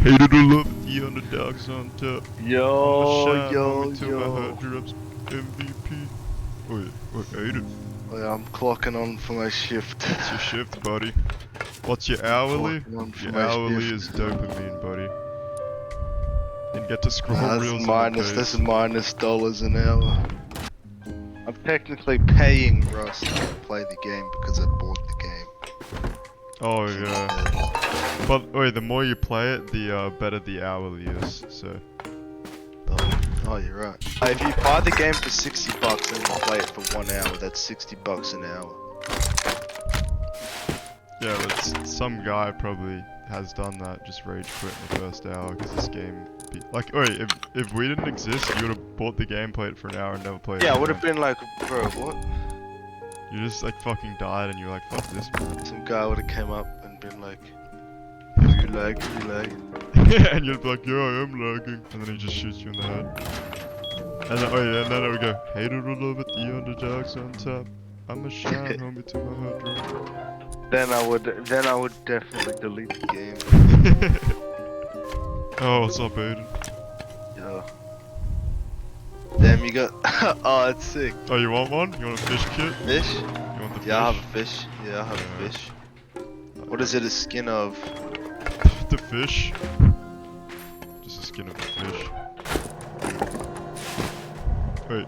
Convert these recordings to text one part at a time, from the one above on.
Hated to love it, the underdogs on top. Yo, Shine, yo, homie, till my heart yo. drops. MVP. Wait, hate it. Oh, yeah, I'm clocking on for my shift. What's your shift, buddy? What's your hourly? Clocking on for Your my hourly shift. is dopamine, buddy. And get to scroll Nah, reels on the this is page. minus dollars an hour. I'm technically paying Russ to play the game because I bought the game. Oh yeah. But wait, the more you play it, the better the hourly is. So. Oh, you're right. If you buy the game for $60 and you play it for 1 hour, that's $60 an hour. Yeah, but some guy probably has done that, just rage quit in the first hour because this game. Like, wait, if we didn't exist, you would have bought the game, played it for an hour, and never played it. Yeah, I again. would have been like, bro, what? You just like fucking died, and you're like, fuck this, man. Some guy would have came up and been like, you lag. And you'd be like, yeah, I am lagging, and then he just shoots you in the head. And then, and then it would go, hated a little bit, the underdogs on top. I'm a shine, homie, to my heart drum. Then I would definitely delete the game. Oh, what's up, Aiden? Yeah. Damn, you got. Oh, it's sick. Oh, you want one? You want a fish kit? Fish? You want the fish? Yeah, I have a fish. Yeah, I have a fish. What is it? A skin of? The fish? Just a skin of the fish. Wait.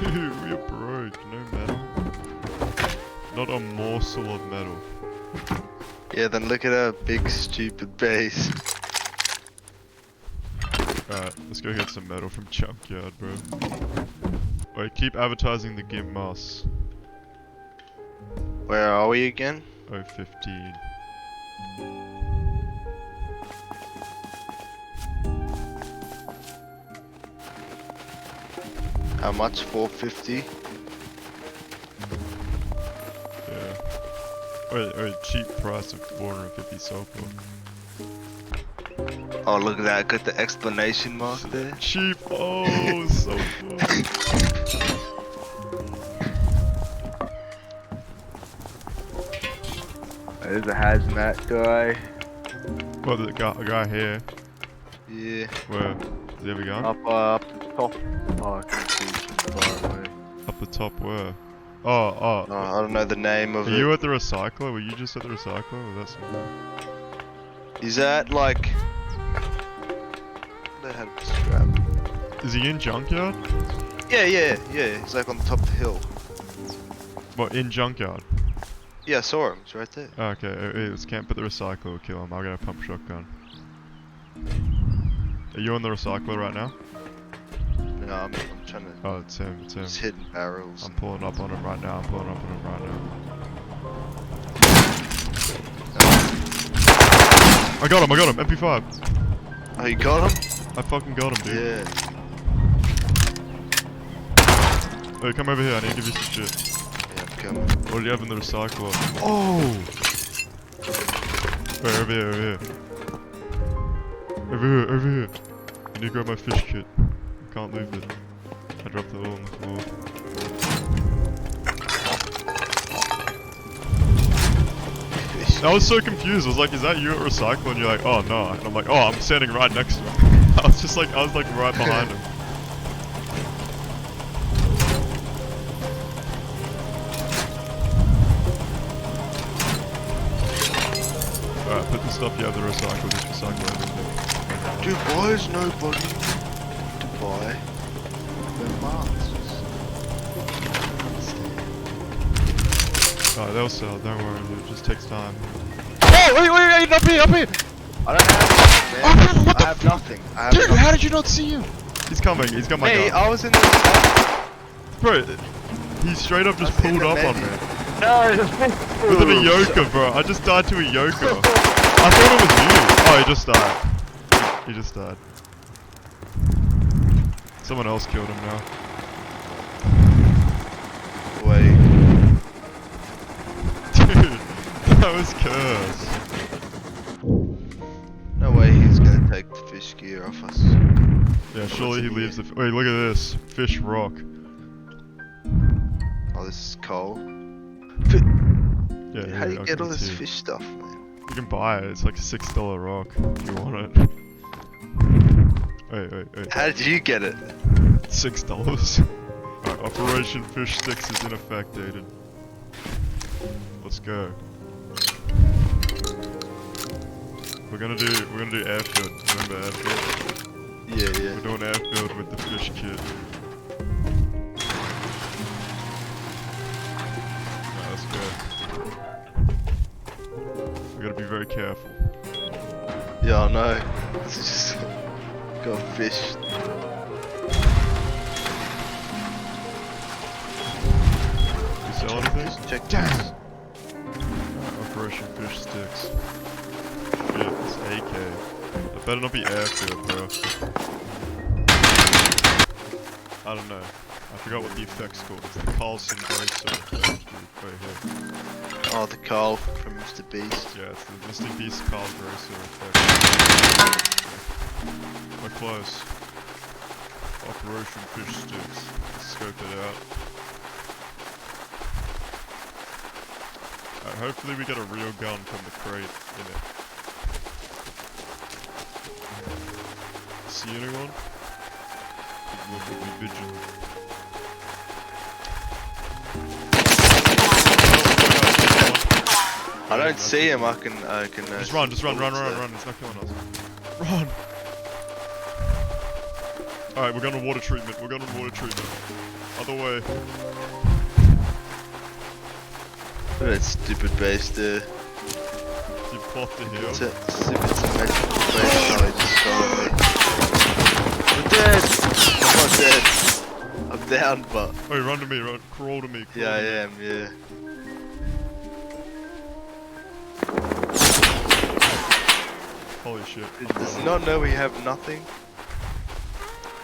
Dude, we are broke. No metal. Not a morsel of metal. Yeah, then look at our big stupid base. Alright, let's go get some metal from Junkyard, bro. Wait, keep advertising the GIMP mouse. Where are we again? 015. How much? 450? Yeah. Wait, cheap price of 450 sulfur. Oh, look at that. Got the explanation mark there. Cheap! Oh, so fun. There's a hazmat guy. Well, the guy here. Yeah. Where? Is he ever gone? Up the top. Oh, I can see from far away. Up the top where? Oh. Oh, I don't know the name of Are it. you at the recycler? Were you just at the recycler? Or that's something? Is that like... They had a strap. Is he in Junkyard? Yeah. He's like on the top of the hill. What, in Junkyard? Yeah, I saw him. He's right there. Oh, okay, hey, let's camp at the recycler, we'll kill him. I'll get a pump shotgun. Are you on the recycler right now? No, I'm trying to... Oh, it's him. Just hidden barrels. I'm pulling up on him right now, I got him, MP5. Oh, you got him? I fucking got him, dude. Yeah. Hey, come over here, I need to give you some shit. Yeah, I'm coming. What do you have in the recycler? Oh! Wait, over here. Over here. You need to grab my fish kit. I can't move it. I dropped it all on the floor. I was so confused. I was like, is that you at recycle? And you're like, oh no. And I'm like, oh, I'm standing right next to him. I was like right behind him. Alright, put the stuff you have to recycle, just recycle everything. Dude, why is nobody to buy their masks? Alright, they'll sell, don't worry, it just takes time. Oh, wait, up here! I don't have anything, man. Oh, what the I have nothing. Dude, how did you not see him? He's coming, he's got my Hey, gun. I was in the... Bro, he straight up just pulled up on me. No, With a yoker, bro. I just died to a yoker. I thought it was you. Oh, he just died. Someone else killed him now. Wait. Dude, that was cursed. No way he's gonna take the fish gear off us. Yeah, surely he leaves the... Wait, look at this. Fish rock. Oh, this is coal. Yeah, How do yeah, you I'll get give all it to this you. fish stuff, man? You can buy it. It's like a $6 rock if you want it. Wait. How did you get it? $6. Alright, Operation Fish Sticks is in effect, Aiden. Let's go. We're gonna do airfield. Remember airfield? Yeah. We're doing airfield with the fish kit. Alright, let's go. We gotta be very careful. Yeah, I know. This is just got fish. You sell anything? Check this. Operation Fish Sticks. Shit, it's AK. It better not be airfield, bro. I don't know. I forgot what the effect's called. It's the Carlson Bracer effect, dude. Right here. Oh, the Carl from Mr. Beast. Yeah, it's the Mr. Beast Carl Bracer effect. We're close. Operation Fish Sticks. Scope it out. Alright, hopefully we get a real gun from the crate in it. See anyone? Look, be vigilant. I don't see him. I can. Just run, run. It's not killing us. Run! Alright, we're going to water treatment. Other way. Look at that stupid base there. You plot the hill. It's a symmetrical base. Oh, he just got me. I'm dead! I'm not dead. I'm down, but. Wait, run to me, crawl to me. Yeah, I am, yeah. Holy shit. Does he not know we have nothing?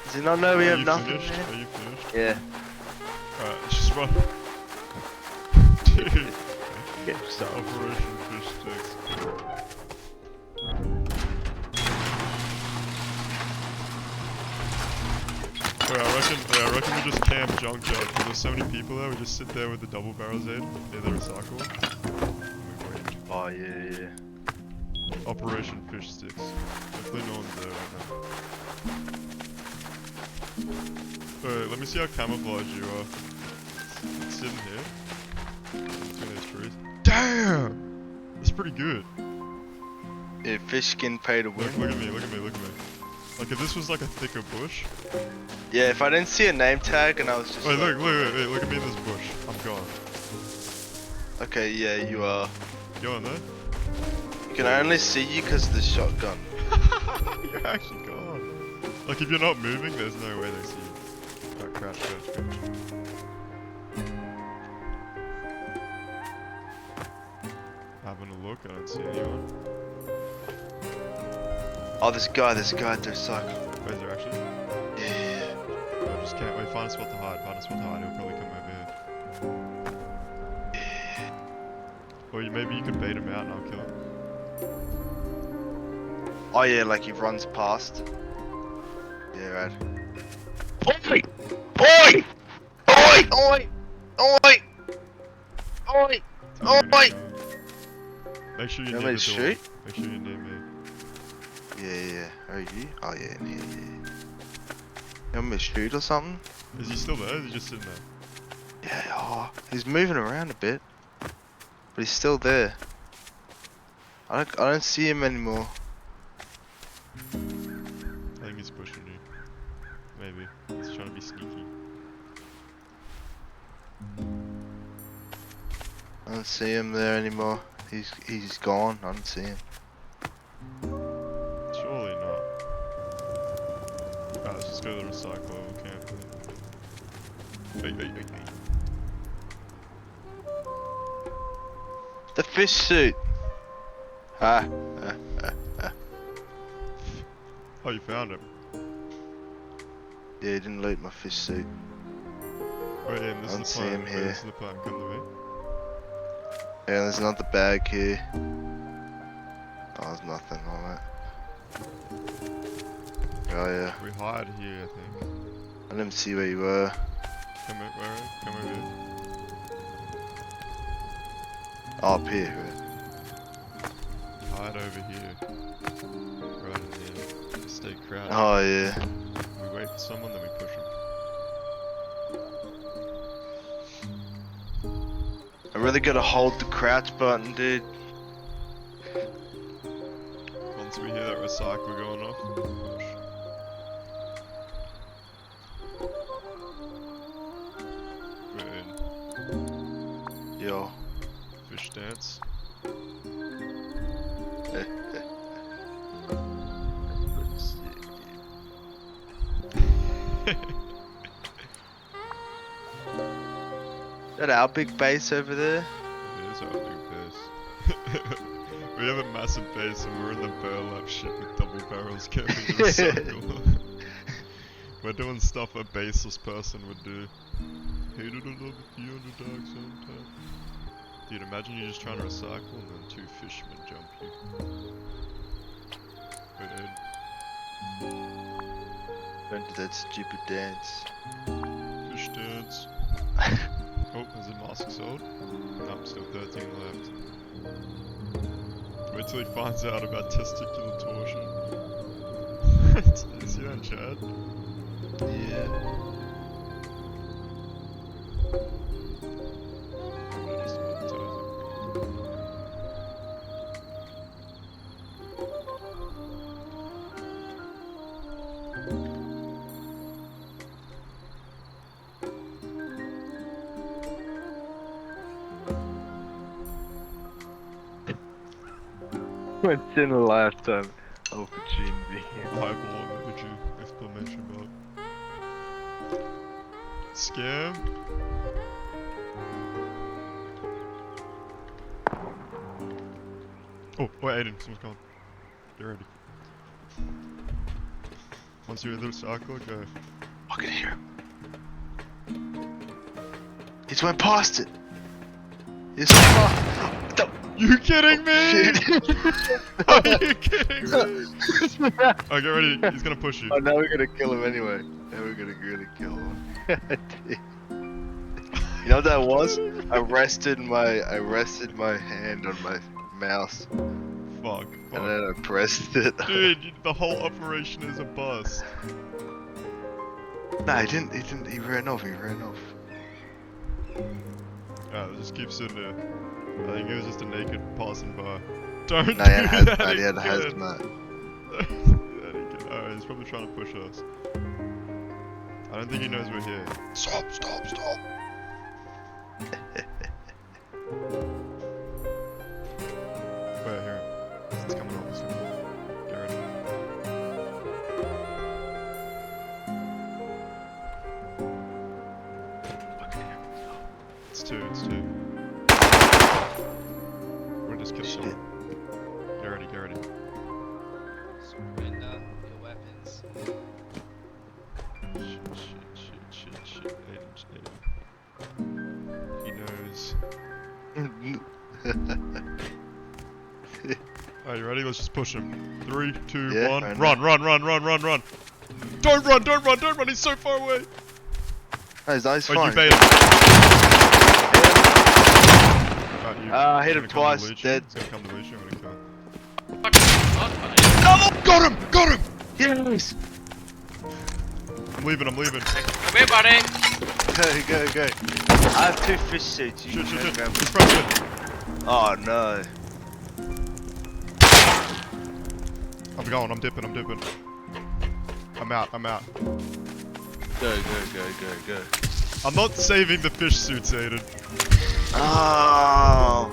Does he not know we have nothing? Finished? Man? Are you finished? Yeah. Alright, let's just run. Dude. Operation Fish Sticks. Wait, I reckon we just camp junkyard because there's so many people there. We just sit there with the double barrels in near the recycle. Oh yeah. Operation Fish Sticks. Hopefully no one's there right now. Wait, let me see how camouflaged you are. It's sitting here. Between these trees. Damn! That's pretty good. Yeah, fish skin pay to win. Look at me. Like if this was like a thicker bush. Yeah, if I didn't see a name tag and I was just Wait, like, look at me in this bush. I'm gone. okay, yeah, you are. Go in there. You can only see you because of the shotgun. You're actually gone. Like if you're not moving, there's no way they see you. Alright, crouch. Having a look, I don't see anyone. Oh, this guy at the cycle. Wait, is there actually? Yeah. I just can't wait. Find a spot to hide. He'll probably come over here. Or maybe you can bait him out and I'll kill him. Oh yeah, like he runs past. Yeah, right. Oi! Oi! Oi! Oi! Oi! Oi! Oi! Make sure you You want near me to the door. shoot? Make sure you're near me. Yeah. Are you? Oh yeah, in here, yeah. You want me to shoot or something? Is he still there? Or is he just sitting there? Yeah, oh, he's moving around a bit. But he's still there. I don't see him anymore. I think he's pushing you. Maybe. He's trying to be sneaky. I don't see him there anymore. He's gone. I don't see him. Surely not. Alright, let's just go to the recycle level camp. Hey. The fish suit. Ah. Oh, you found him. Yeah, he didn't loot my fish suit. Wait, Ian, this I don't is see the plan. him Wait, here. this is the plan. Come to me. Yeah, there's another bag here. Oh, there's nothing on it. Oh yeah. We hide here, I think. I didn't see where you were. Come over here. Oh, up here. Hide over here. Right in there. Just stay crouched. Oh yeah. We wait for someone, then we push them. I really gotta hold the crouch button, dude. Once we hear that recycle going off, push. We're in. Yo. Fish dance. That our big base over there? It is our big base. We have a massive base and we're in the burlap shit with double barrels camping in a circle. We're doing stuff a baseless person would do. Hated a love if you on the dark sometimes. Dude, imagine you're just trying to recycle and then two fishermen jump you. Wait, dude. Don't do that stupid dance. Fish dance. Oh, is it mask sold? Nope, still 13 left. Wait till he finds out about testicular torsion. Is he on chat? Yeah. Once in a lifetime opportunity. Eyeball emoji, exclamation mark. Scam? Oh, wait, Aiden, someone's coming. Get ready. Once you're in the circle, go. I can hear him. He's went past it. He's went past. You kidding me? Shit. Are you kidding me? Oh, get ready. He's gonna push you. Oh, now we're gonna kill him anyway. Now we're gonna really kill him. You know what that was? I rested my hand on my mouse, Fuck. and then I pressed it. Dude, the whole operation is a bust. Nah, he didn't. He ran off. Just keep sitting there. I think it was just a naked passing by. Don't Nah, do he had that hazmat. He had again. hazmat. Alright, he's probably trying to push us. I don't think he knows we're here. Stop! Wait, here. It's coming up. Get ready. It's two. We're just kill someone. Get ready. Surrender your weapons. Shit. Aiden. He knows. Alright, you ready? Let's just push him. 3, 2, Yeah, 1. I know. Run! Don't run! He's so far away! No, he's Oh, fine. you bait him. I hit him twice, dead. He's gonna come to Lucio, I'm gonna kill him. Got him! Yes! I'm leaving. Come here, buddy. Go. I have 2 fish suits. You Shit. can grab He's them. pressing. Oh no. I'm dipping. I'm out. Go. I'm not saving the fish suits, Aiden. Oh.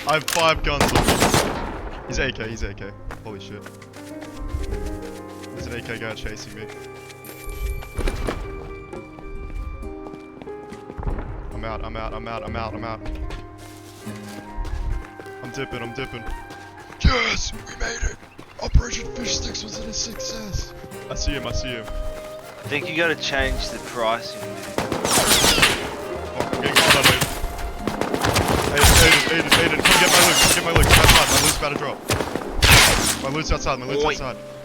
I have 5 guns on him. He's AK. Holy shit. There's an AK guy chasing me. I'm out. I'm dipping. Yes! We made it! Operation Fish Sticks was a success! I see him. I think you gotta change the pricing. Oh, I'm getting caught on Aiden, come get my loot. My loot's about to drop. My loot's outside.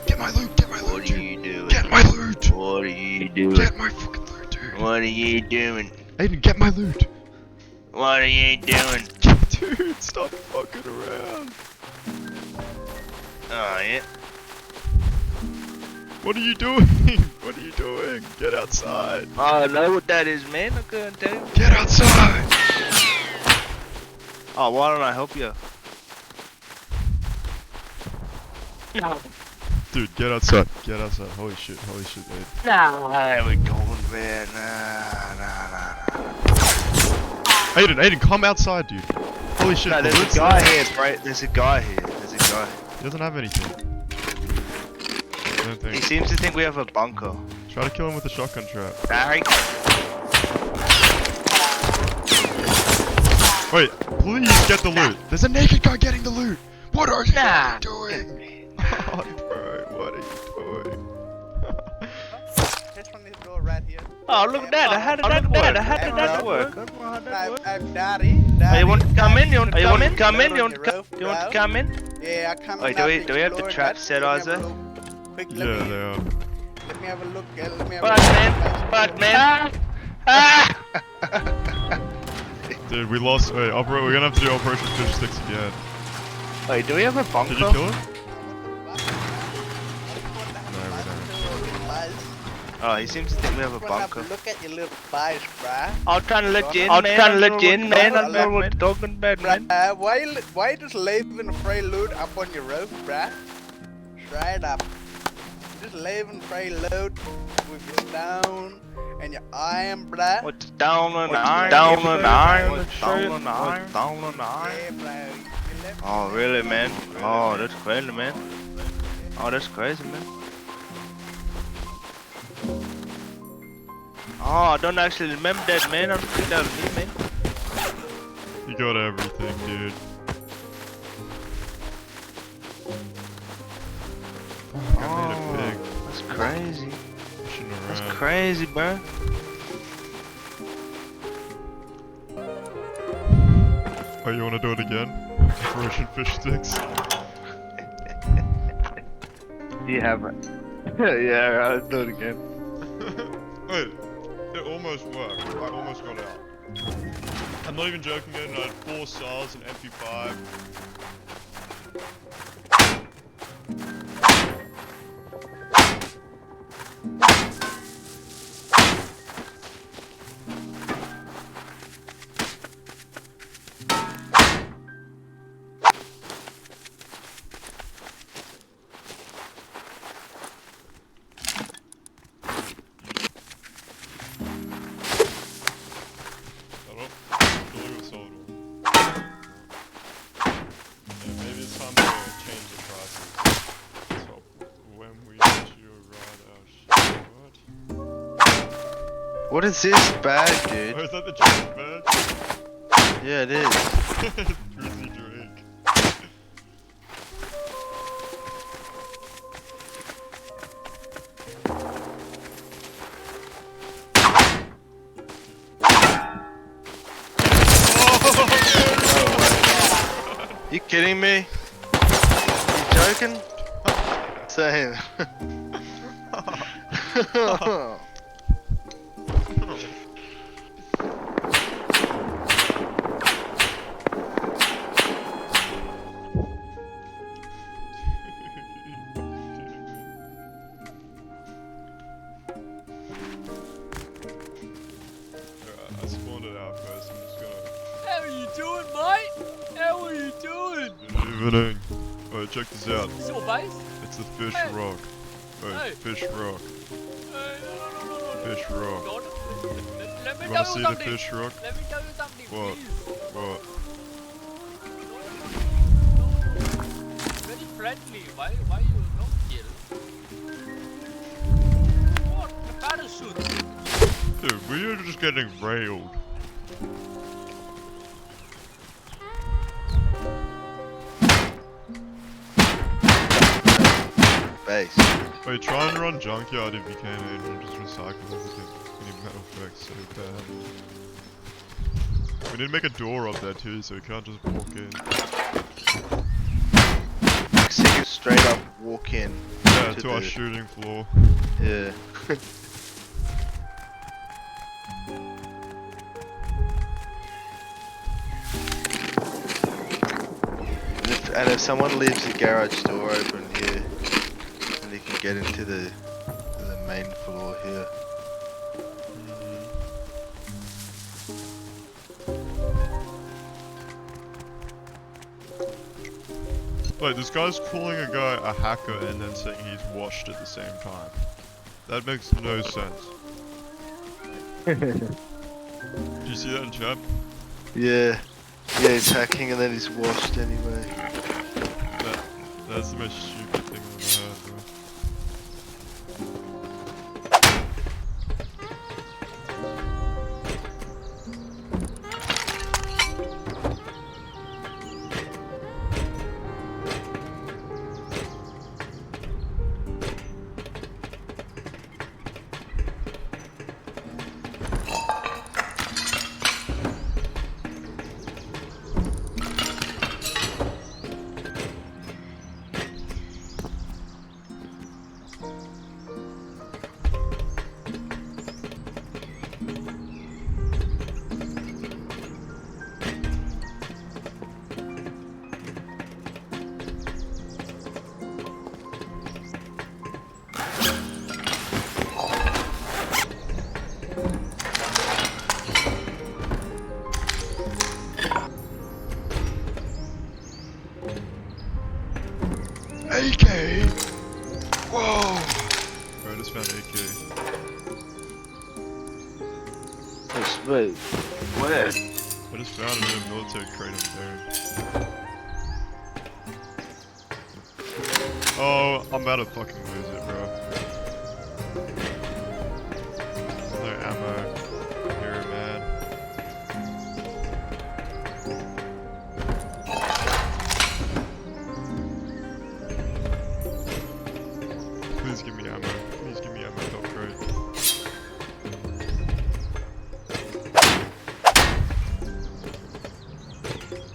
Get my loot, What are you doing? Get my loot! What are you doing? Get my fucking loot, dude! What are you doing? Aiden, get my loot! What are you doing? Give it to Dude, stop fucking around. Oh, yeah. What are you doing? What are you doing? Get outside. I know what that is, man. I can't tell you. Get outside. Oh, why don't I help you? Dude, get outside. Get outside. Holy shit, dude. Nah, we're going, man. Nah. Aiden, come outside, dude. Holy shit. No, the there's loot's a guy there. here, right? There's a guy here. There's a guy. He doesn't have anything. I don't He think. seems to think we have a bunker. Try to kill him with a shotgun trap. Sorry. Wait, please get the loot. There's a naked guy getting the loot. What are you doing? Oh, bro, what are you doing? This one is door right here. Oh, look at that. How did that work? How did that work? I'm Daddy. Oh, you want to come in? You want to come in? Come in? You want Roof, to come in? Yeah, I come Wait, do we have the trap set, Isaac? Quick, Yeah, they are. let me have a look. Let me have But man. Ah! Dude, we lost. Wait, we're gonna have to do Operation Fish Sticks again. Wait, do we have a bunker? Did you kill him? Oh, he seems to think we have a bunker. Look at your little spice, bruh. I'm trying to let you in, man. I'm trying to let you in, man. I know what you're talking about, man. Why just leaving free loot up on your roof, bruh? Straight up. Just leaving free loot with your stone and your iron, bruh. What's down on the iron? Down on the iron? What's down on the iron? Down on the iron? Yeah, bro. You left Oh, really, man? Oh, that's crazy, man. Oh, that's crazy, man. Oh, I don't actually remember that, man. I don't think that was me, man. You got everything, dude. I made it big. That's crazy. Pushing That's around. crazy, bro. Oh, you wanna do it again? Operation Fish Sticks. You haven't. Yeah, I'll do it again. Wait, it almost worked. I almost got out. I'm not even joking, man. I had 4 stars and MP5. Maybe it's time to change the prices. So, when we let you ride our shit, what? What is this bag, Oh, dude? is that the drink bag? Yeah, it is. Drizzy drink. You kidding me? You joking? Same. I spawned it out first. I'm just gonna. How are you doing, mate? How are you doing? Good evening. Alright, check this out. Is your base? It's the Fish Hey. Rock. Wait, Hey. Fish Rock. No. Fish Rock. God, let me You tell wanna see you the something. Fish Rock? Let me tell you something, What? please. What? Very friendly. Why you not kill? What? The parachute. Dude, we are just getting railed. Base. Wait, try and run Junkyard if you can, and just recycle everything. We need metal effects so bad. We need to make a door up there too, so we can't just walk in. So you straight up walk in. Yeah, To to our the- shooting floor. Yeah. And if someone leaves the garage door open here, then you can get into the main floor here. Wait, this guy's calling a guy a hacker and then saying he's washed at the same time. That makes no sense. Did you see that in chat? Yeah. Yeah, he's hacking and then he's washed anyway. That's the most stupid thing I've ever heard, bro. AK! Whoa! Bro, I just found AK. Wait, where? I just found it in a military crate on there. Oh, I'm about to fucking lose it, bro. No ammo. Here, man. Please give me ammo. Please give me ammo, top grade.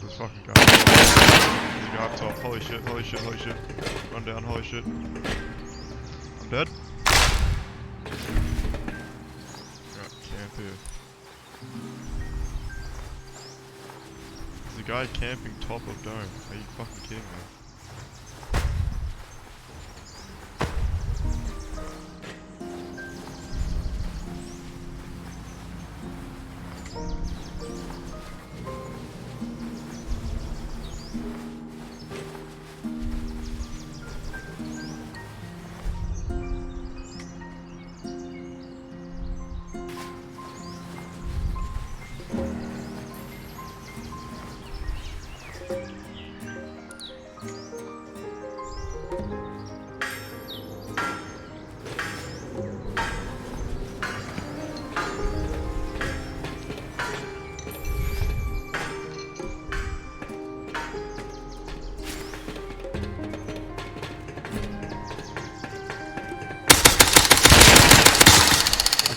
This fucking guy. There's a guy up top. Holy shit, holy shit, holy shit. Run down, holy shit. I'm dead. Right, camp here. There's a guy camping top of dome. Are you fucking kidding me?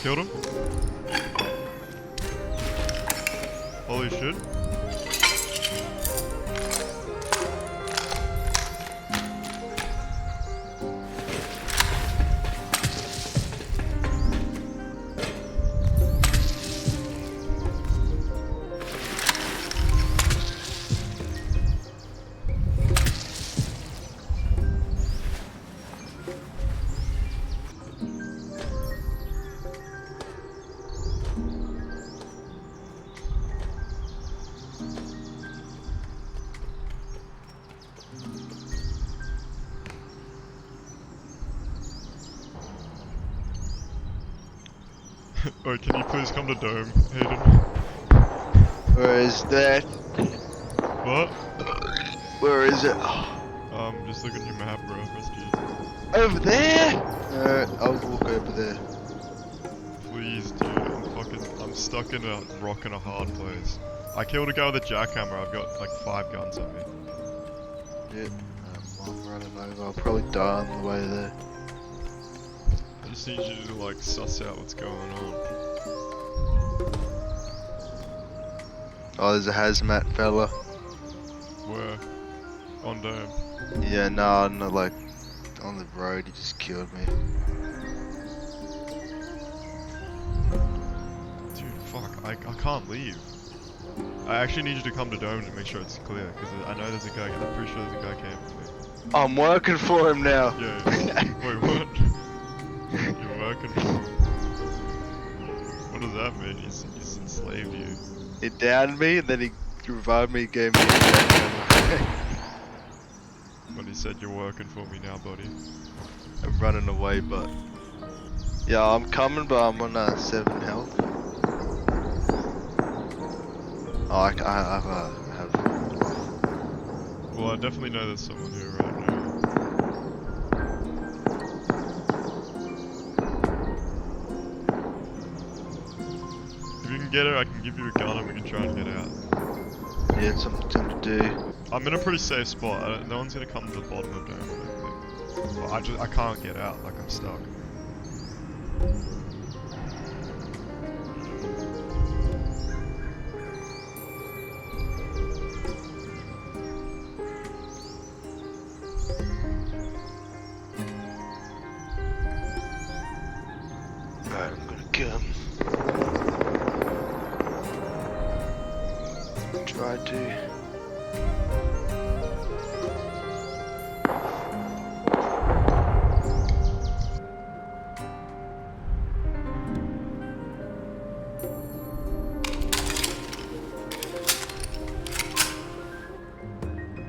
Killed him. Holy shit. Oh, can you please come to Dome, Hayden? Where is that? What? Where is it? Just look at your map, bro. Press G. Over there? Alright, I'll walk over there. Please, dude. I'm stuck in a rock and a hard place. I killed a guy with a jackhammer. I've got like 5 guns on me. Yeah, I'm running over. I'll probably die on the way there. I just need you to like suss out what's going on. Oh, there's a hazmat fella. Where? On Dome. Yeah, no, not like on the road. He just killed me. Dude, fuck. I can't leave. I actually need you to come to Dome and make sure it's clear, because I know there's a guy. I'm pretty sure there's a guy camping there. I'm working for him now. Yeah. Wait, what? You're working for him. What does that mean? He's enslaved you. He downed me and then he revived me, gave me a jackhammer. But he said you're working for me now, buddy. I'm running away, but yeah, I'm coming, but I'm on 7 health. Oh, I have. Well, I definitely know there's someone here right now. If you can get her, I can give you a gun and we can try and get out. Yeah, it's something to do. I'm in a pretty safe spot. No one's gonna come to the bottom of Dome, I don't think. Well, I can't get out, like I'm stuck. Alright, I'm gonna come. Try to.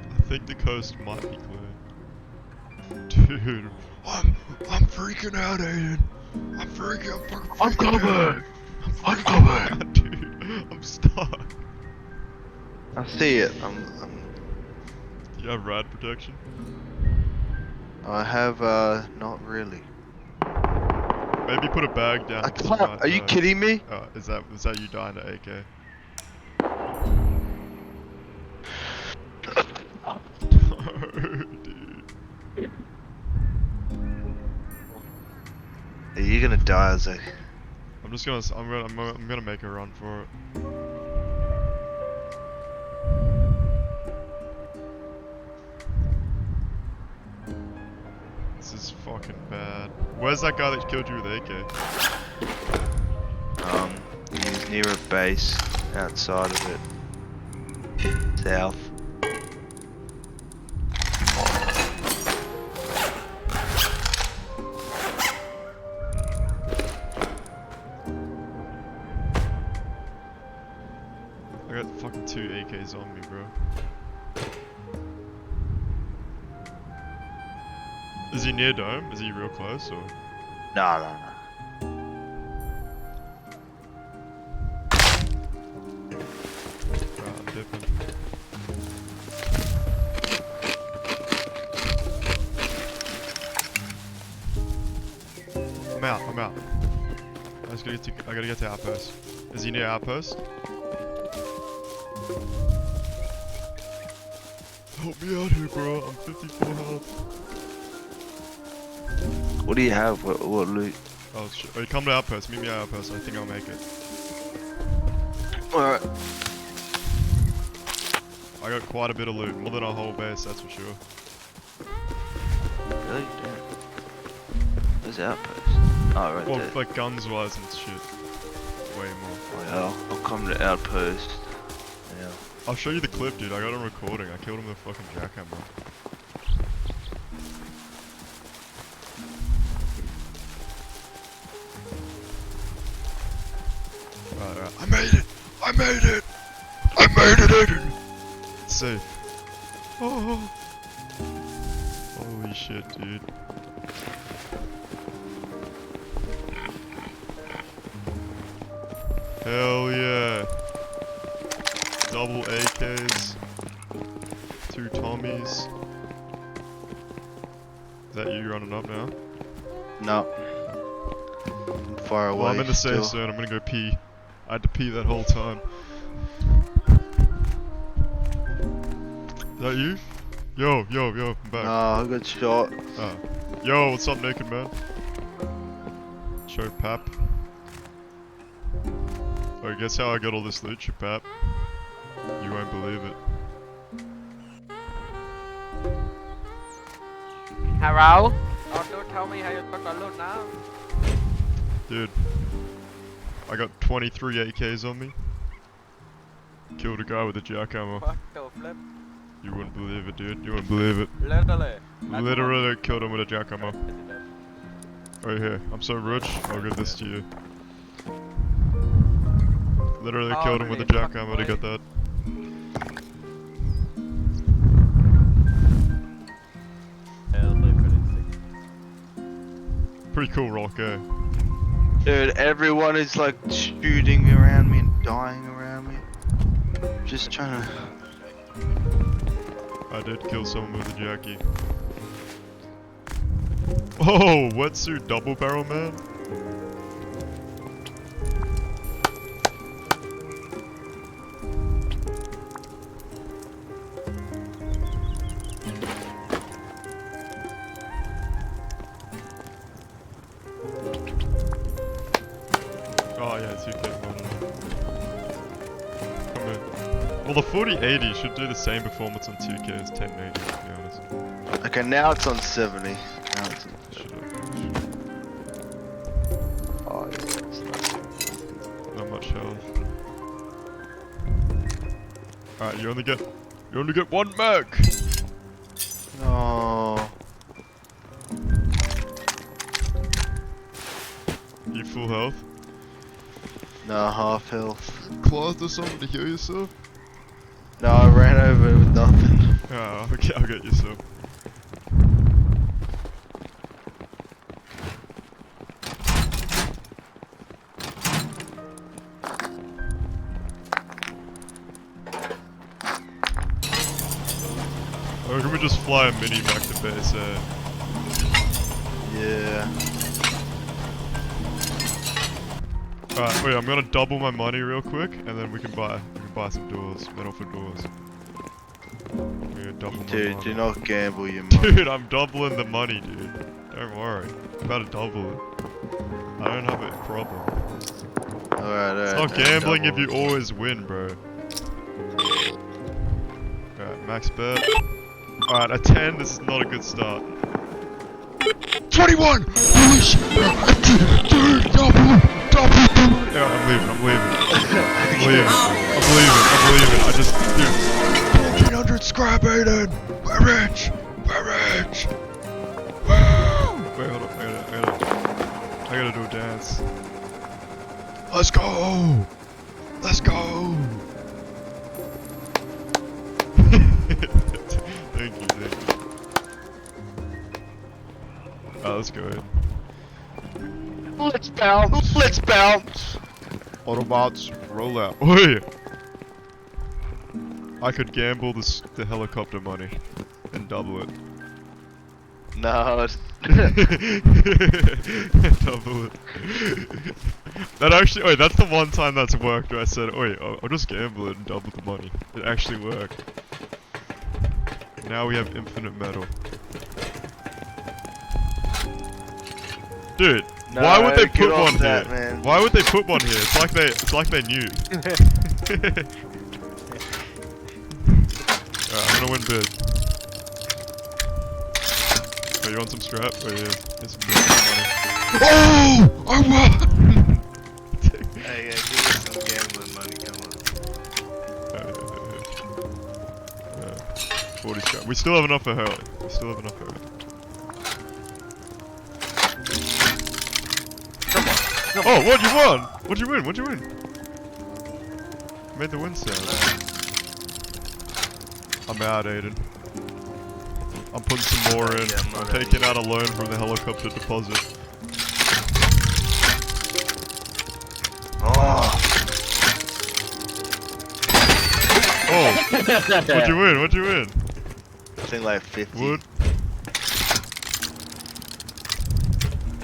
I think the coast might be clear. Dude, I'm freaking out, Aiden. I'm fucking freaking out. I'm coming! Dude, I'm stuck. I see it. Do you have rad protection? I have, not really. Maybe put a bag down. I can't. Are you kidding me? Is that you dying to AK? No, dude. Yeah, you're gonna die, Isaac. I'm gonna make a run for it. This is fucking bad. Where's that guy that killed you with AK? He's near a base outside of it. South. I got fucking 2 AKs on me, bro. Is he near Dome? Is he real close or? No. I'm dipping. I'm out. I gotta get to outpost. Is he near outpost? Help me out here, bro. I'm 54 health. What do you have? What loot? Oh shit. Oh, you come to outpost. Meet me at outpost. I think I'll make it. Alright. I got quite a bit of loot. More than a whole base, that's for sure. Really? Damn. Where's the outpost? Oh, right Well, there. like guns wise and shit. Way more. Oh, yeah, I'll come to outpost. Yeah. I'll show you the clip, dude. I got a recording. I killed him with a fucking jackhammer. Right. I made it! I made it, Aiden! It's safe. Oh. Holy shit, dude. Hell yeah. Double AKs. 2 Tommies. Is that you running up now? No. I'm far away. Well, I'm in the still. safe zone. I'm gonna go pee. I had to pee that whole time. Is that you? Yo, I'm back. No, I got shot. Oh. Yo, what's up, naked man? Show pap. Oh, guess how I got all this loot, you pap? You won't believe it. Hello? Oh, don't tell me how you got the loot now. Dude. I got 23 AKs on me. Killed a guy with a jackhammer. What the flip? You wouldn't believe it, dude. You wouldn't believe it. Literally. Literally killed him with a jackhammer. Right here. I'm so rich, I'll give this to you. Literally killed him with a jackhammer to get that. Pretty cool rock, eh? Dude, everyone is like shooting around me and dying around me. Just trying to. I did kill someone with a jackie. Oh, wetsuit double barrel man? Oh yeah, it's UK one. Come in. Well, the 4080 should do the same performance on 2K as 1080, to be honest. Okay, now it's on 70. Now it's on. Should have. Oh, yeah, it's nice. Not much health. Alright, you only get one mag! Oh. You full health? No, half health. Claws to something to heal yourself? No, I ran over it with nothing. Oh, okay, I'll get you some. Or can we just fly a mini back to base, Yeah. Alright, wait, I'm gonna double my money real quick, and then we can buy some doors, metal for doors. I'm gonna double my Dude, money. do not gamble your money. Dude, I'm doubling the money, dude. Don't worry. I'm about to double it. I don't have a problem. Alright, It's alright. not gambling if you always win, bro. Alright, max bet. Alright, a 10, this is not a good start. 21! Holy shit! Dude, double! Yeah, I'm leaving. I'm leaving. I just, dude. 1400 scrap, Aiden! We're rich! We're rich! Woo! Wait, hold up. I gotta do a dance. Let's go! Let's go! Thank you. Let's go in. Let's bounce! Let's bounce! Autobots, roll out. Oi! I could gamble the helicopter money and double it. No, it's Double it. That actually, wait, that's the one time that's worked where I said, wait, I'll just gamble it and double the money. It actually worked. Now we have infinite metal. Dude, No, why would they get put off one that, here? man. Why would they put one here? It's like they knew. Alright, I'm gonna win big. Oh, you want some scrap? Oh yeah, here's some money. Oh! I won! Hey, yeah, give us some gambling money, come on. 40 scrap. We still have enough for her. Oh, what you won? What'd you win? Made the win sound. I'm out, Aiden. I'm putting some more in. Yeah, I'm taking out a loan from the helicopter deposit. Oh! Oh! What'd you win? I think like 50. Wood?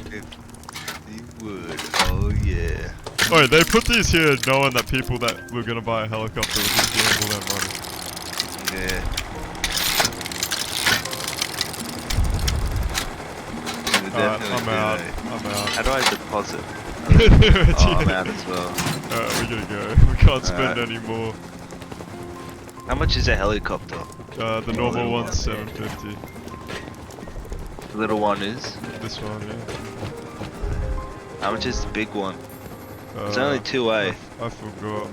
50 wood, oh yeah. Oh, they put these here knowing that people that were gonna buy a helicopter would just gamble their money. Yeah. I'm out. How do I deposit? Oh, Oh, I'm out as well. Alright, we gotta go. We can't spend any more. How much is a helicopter? The normal one's 750. The little one is? This one, yeah. How much is the big one? It's only 2A. I forgot.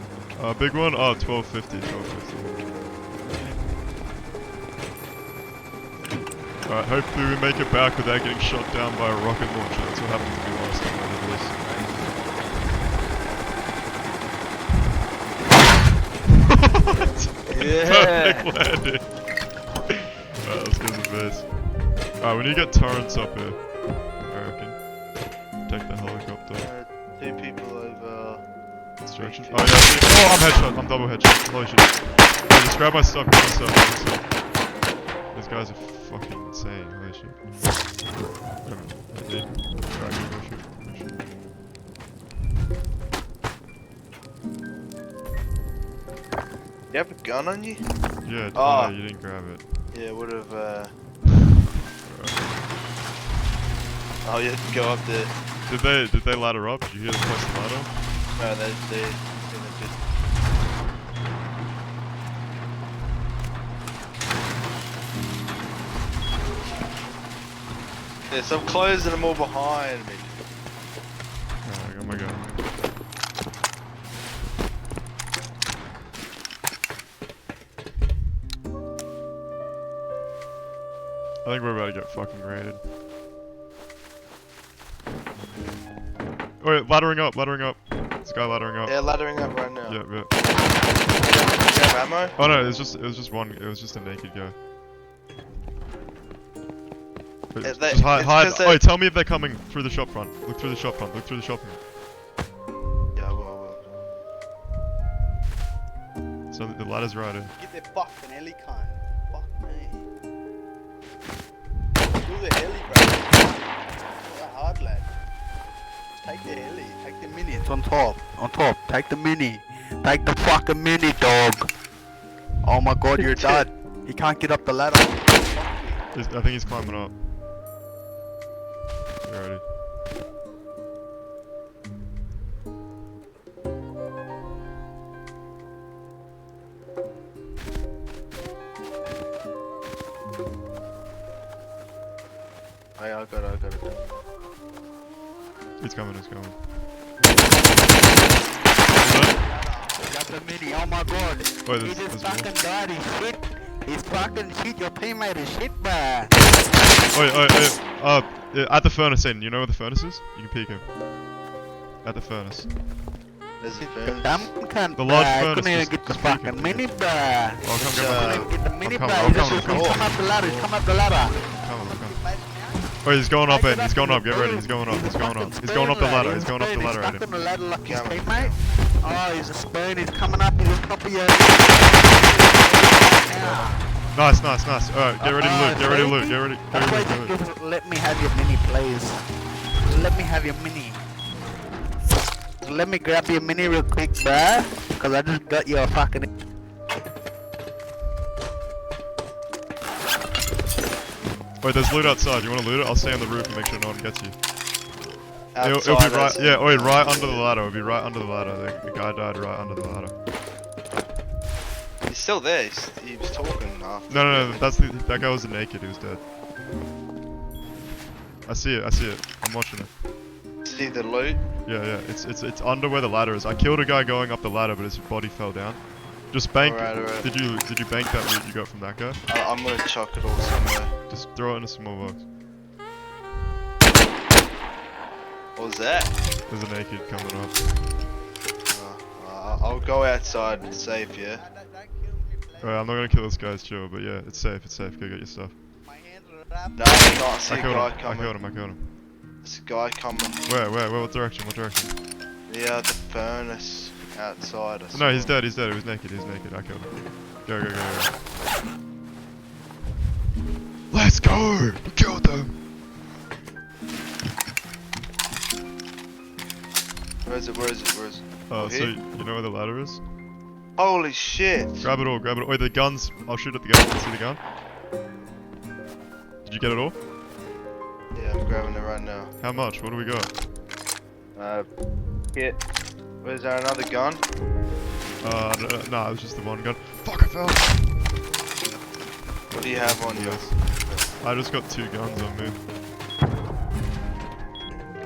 Big one? Oh, 1250, 1250. Alright, hopefully we make it back without getting shot down by a rocket launcher. That's what happened to me last time I did this. Yeah. Perfect landing. Alright, let's go to the base. Alright, we need to get turrets up here. I reckon. Take the helicopter. 2 people over. Construction. Oh yeah, oh, I'm headshot. I'm double headshot. Holy shit. Yeah, just grab my stuff, grab my stuff, grab my stuff. Those guys are fucking insane. Holy shit. Alright, go shoot. You have a gun on you? Yeah, Oh. you didn't grab it. Yeah, would have. Oh, you have to go up there. Did they ladder up? Did you hear them press the ladder? No, they're in a good. Yeah, so I'm closing them all behind me. Alright, I got my gun. I think we're about to get fucking raided. Oh wait, laddering up, laddering up. This guy laddering up. Yeah, laddering up right now. Yep, yep. Do you have ammo? Oh no, it was just a naked guy. Wait, They- just hide, it's hide. 'cause they- Oh, tell me if they're coming through the shop front. Look through the shop front. Look through the shop front. Yeah, I will. So the ladder's right in. Get the fucking heli con. Fuck me. Do the heli, bro. What a hard lad. Just take the heli. Take the mini. It's on top. On top. Take the mini. Take the fucking mini, dog. Oh my god, you're dead. He can't get up the ladder. Fuck me. I think he's climbing up. You ready? Hey, I got it. He's coming, he's coming. Got the mini. Oh my god. Wait, He there's just more. fucking died. He's shit. He's fucking shit. Your teammate is shit, bruh. Yeah, at the furnace end, you know where the furnace is? You can peek him. At the furnace. There's a The furnace. dumb cunt, The large bruh. furnace, Couldn't even just- get the just peek fucking it. mini, bruh. Oh, come, Just, come, Couldn't even get the mini, coming, bruh. I'm He just coming, he's come up the ladder. He's come up the ladder. come. Oh, he's going up in, he's going up, get ready, he's going up, he's going up. He's going up the ladder, he's going up the ladder at He's him. stuck on the ladder like his Come on. teammate. Oh, he's a spoon. He's coming up. He's on top of you. Nice. Alright, get ready to loot, get ready to loot, get ready That's to why loot. you just let me have your mini, please. Just let me have your mini. Just let me grab your mini real quick, bruh. Cause I just got your fucking. Wait, there's loot outside, you wanna loot it? I'll stay on the roof and make sure no one gets you. It'll be Outside, right, that's- yeah, wait, right under the ladder, it'll be right under the ladder. The guy died right under the ladder. He's still there. He was talking after. No, that guy wasn't naked, he was dead. I see it, I'm watching it. See the loot? Yeah, it's under where the ladder is. I killed a guy going up the ladder, but his body fell down. Just bank. Alright. Did you bank that loot you got from that guy? I'm gonna chuck it all somewhere. Just throw it in a small box. What was that? There's a naked coming up. I'll go outside. It's safe, yeah? Alright, I'm not gonna kill this guy's chill, but yeah, it's safe. Go get your stuff. My hands are wrapped. No, I'm not. I see I a killed guy him. coming. I killed him. There's a guy coming. Where? What direction? Yeah, the furnace outside. I saw No, he's him. dead. He was naked. I killed him. Go. Let's go! We killed them! Where is it? Oh, so here? you know where the ladder is? Holy shit! Grab it all. Wait, the guns. I'll shoot at the gun. See the gun? Did you get it all? Yeah, I'm grabbing it right now. How much? What do we got? Hit. Where's there another gun? No, it was just the one gun. Fuck, I fell! What do you have on you? Yes. I just got 2 guns on me.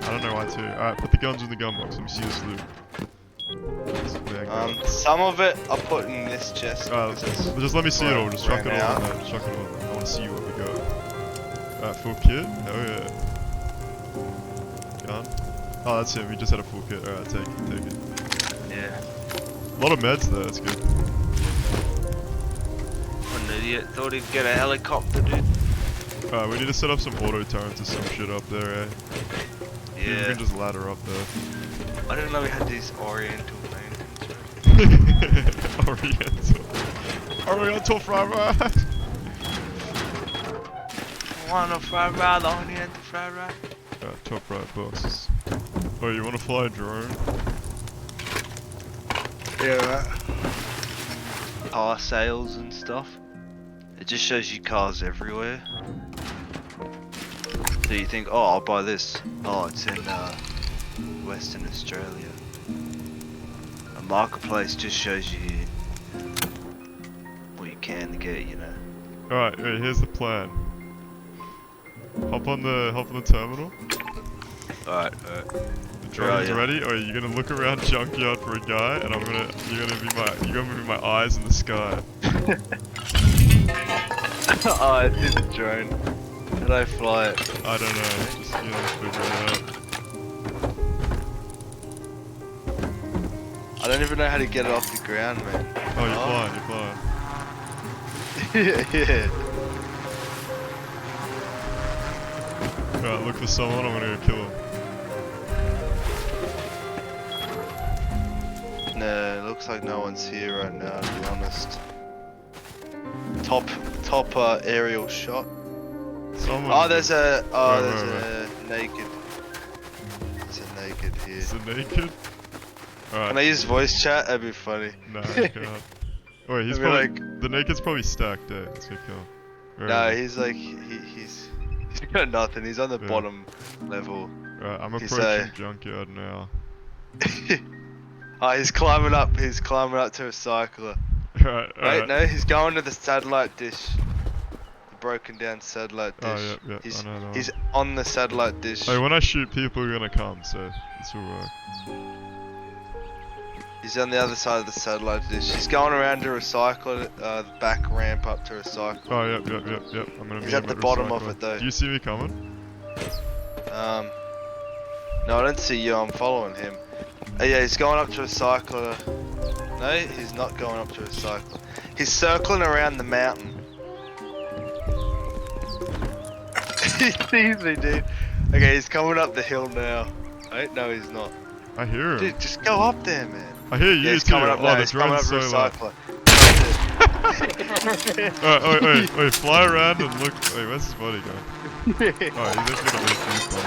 I don't know why 2. Alright, put the guns in the gun box. Let me see this loot. Some of it I put in this chest. Just let me see it all. Just chuck it all in there. Just chuck it all in there. I want to see what we got. Alright, full kit. Hell yeah. Gun. Oh, that's him. He just had a full kit. Alright, take it. Take it. Yeah. A lot of meds there. That's good. What an idiot. Thought he'd get a helicopter, dude. Alright, we need to set up some auto turrets or some shit up there, eh? Yeah. We can just ladder up there. I didn't know we had these oriental lanterns. Oriental fried rice! Want a fried rice, oriental fried rice? Top right boxes. Oh, you wanna fly a drone? Yeah, right. Car sales and stuff. It just shows you cars everywhere. So you think, oh, I'll buy this. Oh, it's in Western Australia. A marketplace just shows you what you can get, you know. Alright, here's the plan. Hop on the terminal. Alright. The drone's ready. Oh, you're gonna look around junkyard for a guy, and you're gonna be my eyes in the sky. Oh, it's in the drone. How do I fly it? I don't know. Just figure it out. I don't even know how to get it off the ground, man. Oh, you're flying. Yeah. Alright, look for someone. I'm gonna go kill him. No, it looks like no one's here right now, to be honest. Top aerial shot. Someone. Oh, there's a Right. naked. There's a naked here. Is it naked? Alright. Can I use voice chat? That'd be funny. No, I can't. Oh, wait, he's probably the naked's probably stacked. Let's go kill him. No, he's like he's got nothing. He's on the bottom level. Right, I'm approaching junkyard now. Oh, he's climbing up. He's climbing up to a cycler. Right. Wait, no, he's going to the satellite dish. The broken down satellite dish. Oh, yep, I know that He's on the satellite dish. Hey, when I shoot, people are gonna come, so this will work. He's on the other side of the satellite dish. He's going around to recycle the back ramp up to recycle. Oh, yep. I'm gonna. He's at the bottom of it though. Do you see me coming? No, I don't see you. I'm following him. Yeah, he's going up to a cycler. No, he's not going up to a cycler. He's circling around the mountain. He sees me, dude. Okay, he's coming up the hill now. Wait, no, he's not. I hear him. Dude, just go up there, man. I hear you Yeah, he's too. coming up now. The He's coming up drone's to so a loud. cycler. Wait, fly around and look. Wait, where's his body going? Oh, he's actually gonna make you fun.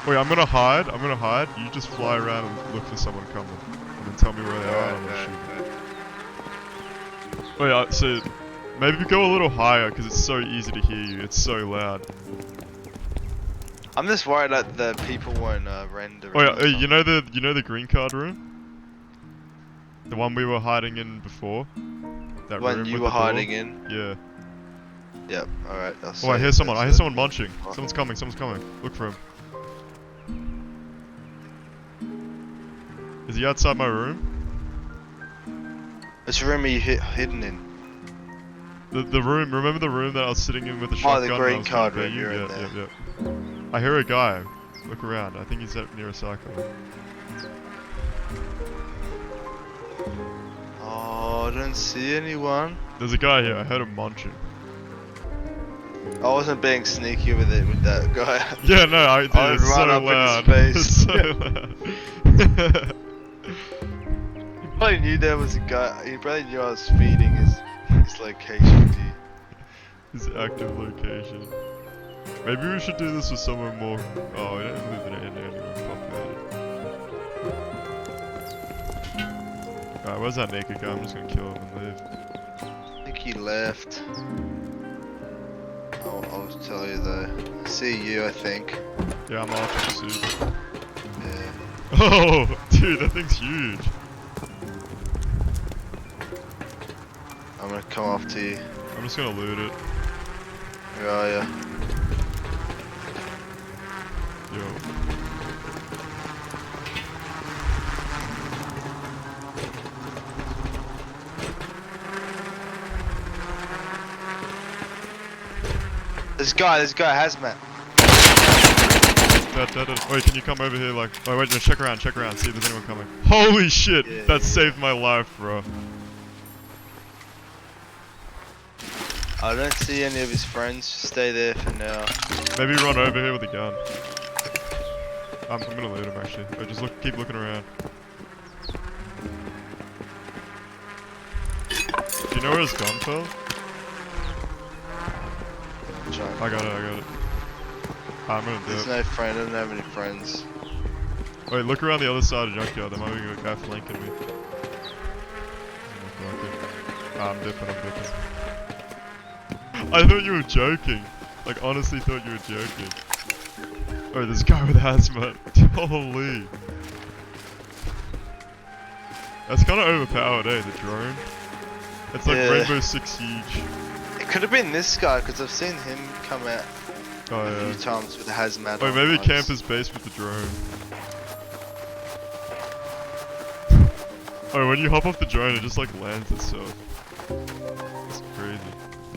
Wait, I'm gonna hide. You just fly around and look for someone coming. And then tell me where they are and I'm gonna shoot. Wait, so maybe go a little higher because it's so easy to hear you. It's so loud. I'm just worried that the people won't render. Oh yeah, you know the green card room? The one we were hiding in before? That When room you with were the door? hiding in? Yeah. Yep, alright. Oh, I hear someone. I hear someone munching. Someone's coming. Look for him. Is he outside my room? Which room are you hidden in? The room. Remember the room that I was sitting in with the shotgun? Oh, the green card room. You're in there. Yep. I hear a guy. Look around. I think he's up near a cycle. Oh, I don't see anyone. There's a guy here. I heard him munching. I wasn't being sneaky with that guy. Yeah, no, I'd it's run so up in loud. his It's face. so loud. He probably knew there was a guy. He probably knew I was feeding his location to you. His active location. Maybe we should do this with someone more. Oh, we don't live in anywhere populated. Alright, where's that naked guy? I'm just gonna kill him and leave. I think he left. I'll tell you though. I see you, I think. Yeah, I'm after the suit. Yeah. Oh, dude, that thing's huge. I'm gonna come off to you. I'm just gonna loot it. Where are ya? Yo. This guy hazmat. Dead. Wait, can you come over here? Like, oh wait, no, check around. See if there's anyone coming. Holy shit, Yeah, that yeah. saved my life, bro. I don't see any of his friends. Stay there for now. Maybe run over here with a gun. I'm gonna loot him actually. Oh, just keep looking around. Do you know where his gun fell? I got it. I'm gonna do There's it. no friend. I don't have any friends. Wait, look around the other side of the junkyard. There might be a guy flanking me. I'm dipping. I thought you were joking. Like, honestly thought you were joking. Oh, there's a guy with hazmat. Holy. That's kind of overpowered, eh, the drone? It's like Yeah. Rainbow Six Siege. It could have been this guy because I've seen him come out Oh, a yeah. few times with a hazmat. Wait, on maybe once. camp his base with the drone. Oh, when you hop off the drone, it just like lands itself.